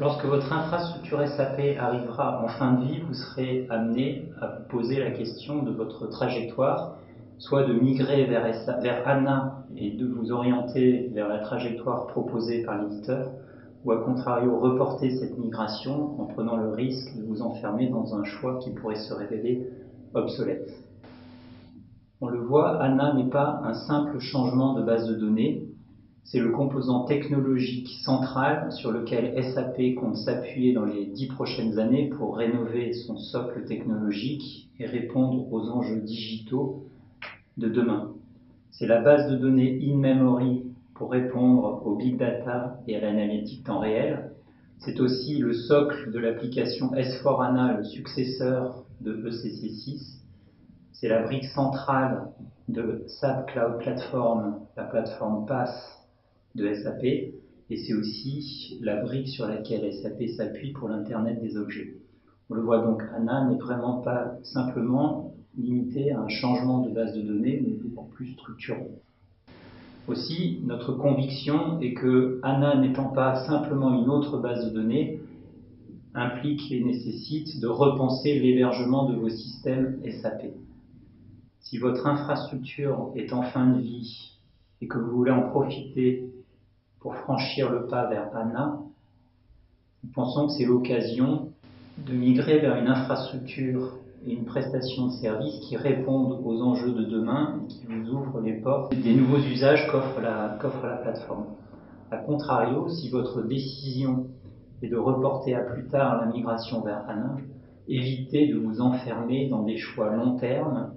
Lorsque votre infrastructure SAP arrivera en fin de vie, vous serez amené à vous poser la question de votre trajectoire, soit de migrer vers HANA et de vous orienter vers la trajectoire proposée par l'éditeur, ou à contrario reporter cette migration en prenant le risque de vous enfermer dans un choix qui pourrait se révéler obsolète. On le voit, HANA n'est pas un simple changement de base de données, c'est le composant technologique central sur lequel SAP compte s'appuyer dans les 10 prochaines années pour rénover son socle technologique et répondre aux enjeux digitaux de demain. C'est la base de données in-memory pour répondre au big data et à l'analytique temps réel. C'est aussi le socle de l'application S4HANA, le successeur de ECC6. C'est la brique centrale de SAP Cloud Platform, la plateforme PaaS de SAP, et c'est aussi la brique sur laquelle SAP s'appuie pour l'Internet des objets. On le voit donc, HANA n'est vraiment pas simplement limité à un changement de base de données, mais beaucoup plus structurant. Aussi, notre conviction est que HANA n'étant pas simplement une autre base de données, implique et nécessite de repenser l'hébergement de vos systèmes SAP. Si votre infrastructure est en fin de vie et que vous voulez en profiter pour franchir le pas vers HANA, nous pensons que c'est l'occasion de migrer vers une infrastructure et une prestation de service qui répondent aux enjeux de demain et qui vous ouvrent les portes des nouveaux usages qu'offre la plateforme. A contrario, si votre décision est de reporter à plus tard la migration vers HANA, évitez de vous enfermer dans des choix long terme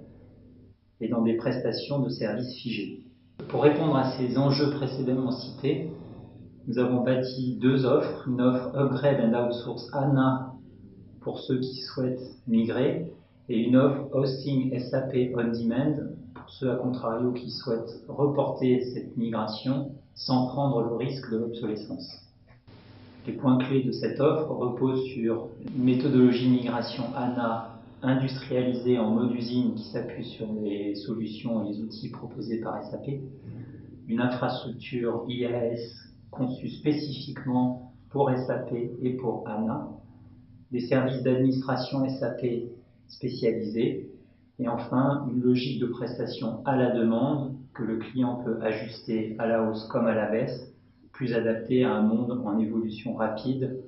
et dans des prestations de services figées. Pour répondre à ces enjeux précédemment cités, nous avons bâti deux offres, une offre Upgrade and Outsource HANA pour ceux qui souhaitent migrer et une offre Hosting SAP On Demand pour ceux à contrario qui souhaitent reporter cette migration sans prendre le risque de l'obsolescence. Les points clés de cette offre reposent sur une méthodologie de migration HANA industrialisée en mode usine qui s'appuie sur les solutions et les outils proposés par SAP, une infrastructure IaaS conçue spécifiquement pour SAP et pour HANA, des services d'administration SAP spécialisés, et enfin une logique de prestation à la demande que le client peut ajuster à la hausse comme à la baisse, plus adaptée à un monde en évolution rapide.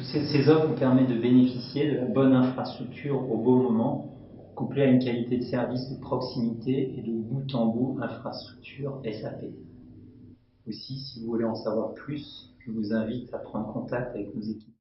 Ces offres vous permettent de bénéficier de la bonne infrastructure au bon moment, couplée à une qualité de service de proximité et de bout en bout infrastructure SAP. Aussi, si vous voulez en savoir plus, je vous invite à prendre contact avec nos équipes.